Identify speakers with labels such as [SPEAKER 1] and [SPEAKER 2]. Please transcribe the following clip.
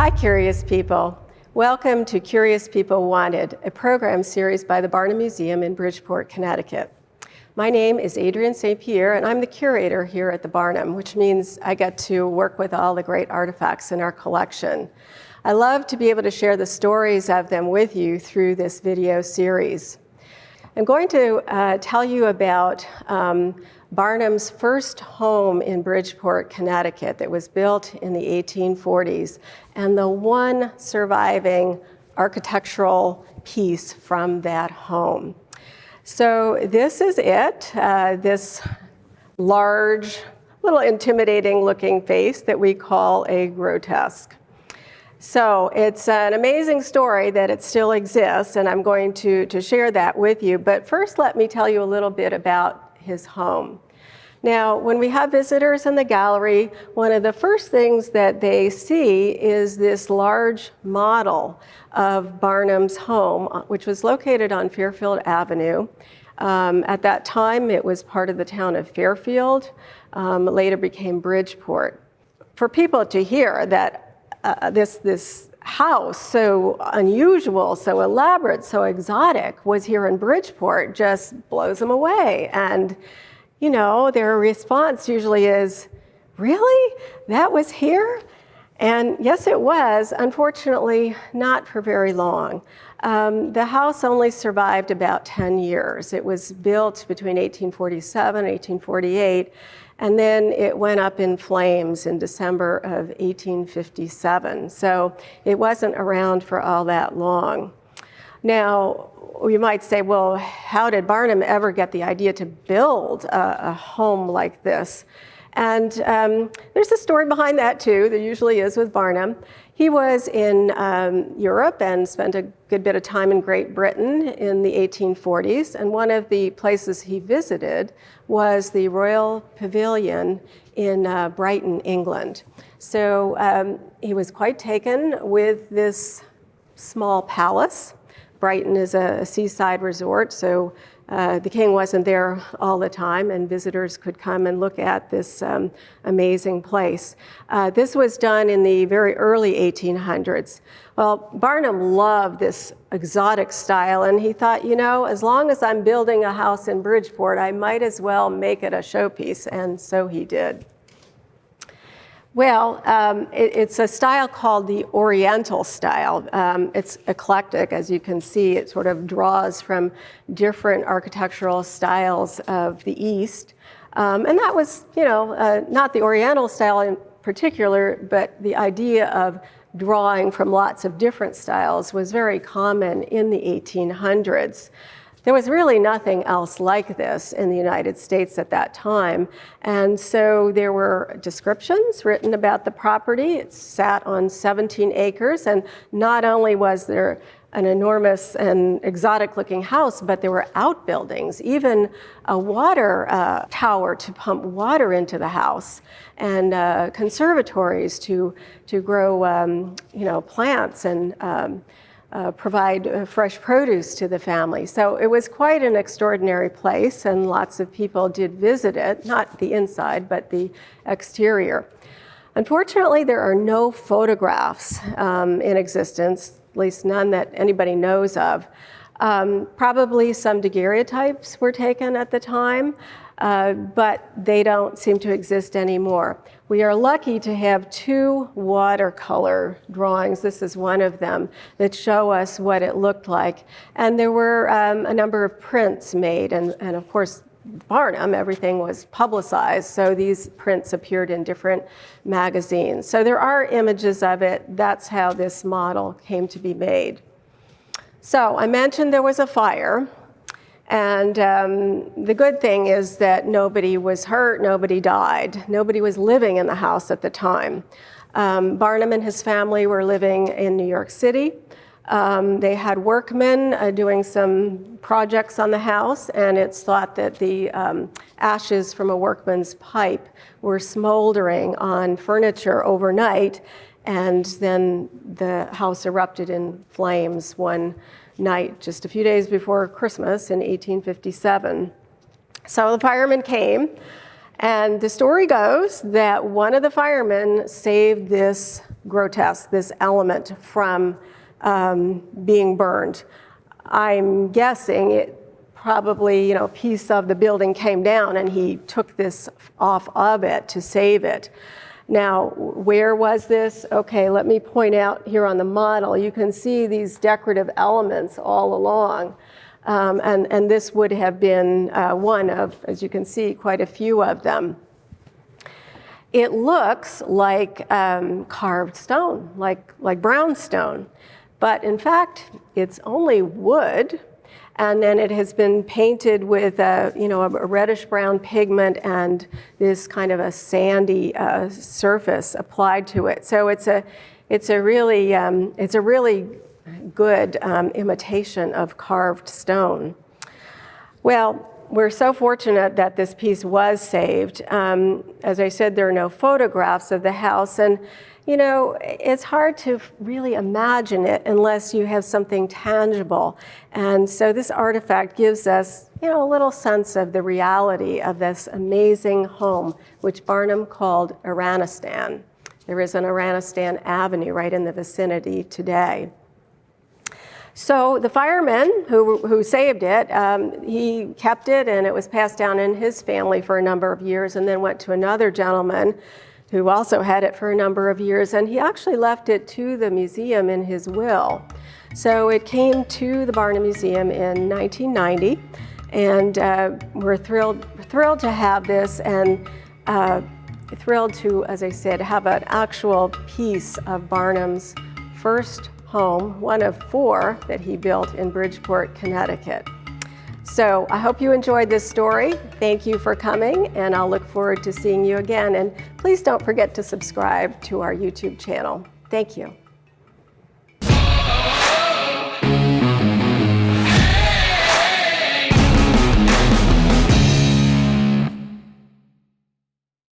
[SPEAKER 1] Hi, curious people. Welcome to Curious People Wanted, a program series by the Barnum Museum in Bridgeport, Connecticut. My name is Adrienne St. Pierre, and I'm the curator here at the Barnum, which means I get to work with all the great artifacts in our collection. I love to be able to share the stories of them with you through this video series. I'm going to tell you about Barnum's first home in Bridgeport, Connecticut that was built in the 1840s, and the one surviving architectural piece from that home. So this is it, this large, little intimidating looking face that we call a grotesque. So it's an amazing story that it still exists, and I'm going to share that with you. But first, let me tell you a little bit about his home. Now, when we have visitors in the gallery, one of the first things that they see is this large model of Barnum's home, which was located on Fairfield Avenue. At that time, it was part of the town of Fairfield, later became Bridgeport. For people to hear that this house, so unusual, so elaborate, so exotic, was here in Bridgeport just blows them away. And, you know, their response usually is, really? That was here? And yes, it was. Unfortunately, not for very long. The house only survived about 10 years. It was built between 1847 and 1848. And then it went up in flames in December of 1857. So it wasn't around for all that long. Now, you might say, well, how did Barnum ever get the idea to build a home like this? And there's a story behind that too, there usually is with Barnum. He was in Europe and spent a good bit of time in Great Britain in the 1840s, and one of the places he visited was the Royal Pavilion in Brighton, England. So he was quite taken with this small palace. Brighton is a seaside resort, so the king wasn't there all the time, and visitors could come and look at this amazing place. This was done in the very early 1800s. Well, Barnum loved this exotic style, and he thought, you know, as long as I'm building a house in Bridgeport, I might as well make it a showpiece, and so he did. Well, it's a style called the Oriental Style. It's eclectic, as you can see. It sort of draws from different architectural styles of the East. And that was, you know, not the Oriental style in particular, but the idea of drawing from lots of different styles was very common in the 1800s. There was really nothing else like this in the United States at that time. And so there were descriptions written about the property. It sat on 17 acres. And not only was there an enormous and exotic looking house, but there were outbuildings, even a water tower to pump water into the house, and conservatories to grow you know, plants and provide fresh produce to the family. So it was quite an extraordinary place, and lots of people did visit it, not the inside, but the exterior. Unfortunately, there are no photographs in existence, at least none that anybody knows of. Probably some daguerreotypes were taken at the time, but they don't seem to exist anymore. We are lucky to have two watercolor drawings, this is one of them, that show us what it looked like. And there were a number of prints made, and of course, Barnum, everything was publicized, so these prints appeared in different magazines. So there are images of it. That's how this model came to be made. So I mentioned there was a fire. And the good thing is that nobody was hurt, nobody died. Nobody was living in the house at the time. Barnum and his family were living in New York City. They had workmen doing some projects on the house, and it's thought that the ashes from a workman's pipe were smoldering on furniture overnight, and then the house erupted in flames one night just a few days before Christmas in 1857. So the firemen came, And the story goes that one of the firemen saved this grotesque, this element from being burned. I'm guessing it probably, a piece of the building came down and he took this off of it to save it. Now, where was this? Okay, let me point out here on the model. You can see these decorative elements all along. And this would have been one of, as you can see, quite a few of them. It looks like carved stone, like brown stone. But in fact, it's only wood. And then it has been painted with a reddish-brown pigment and this kind of a sandy surface applied to it. So it's a really good imitation of carved stone. Well, we're so fortunate that this piece was saved. As I said, there are no photographs of the house, and it's hard to really imagine it unless you have something tangible. And so this artifact gives us, a little sense of the reality of this amazing home, which Barnum called Iranistan. There is an Iranistan Avenue right in the vicinity today. So the fireman who saved it, he kept it, and it was passed down in his family for a number of years, and then went to another gentleman who also had it for a number of years, and he actually left it to the museum in his will. So it came to the Barnum Museum in 1990, and we're thrilled to have this, and thrilled to, as I said, have an actual piece of Barnum's first home, one of 4 that he built in Bridgeport, Connecticut. So I hope you enjoyed this story. Thank you for coming, and I'll look forward to seeing you again. And please don't forget to subscribe to our YouTube channel. Thank you.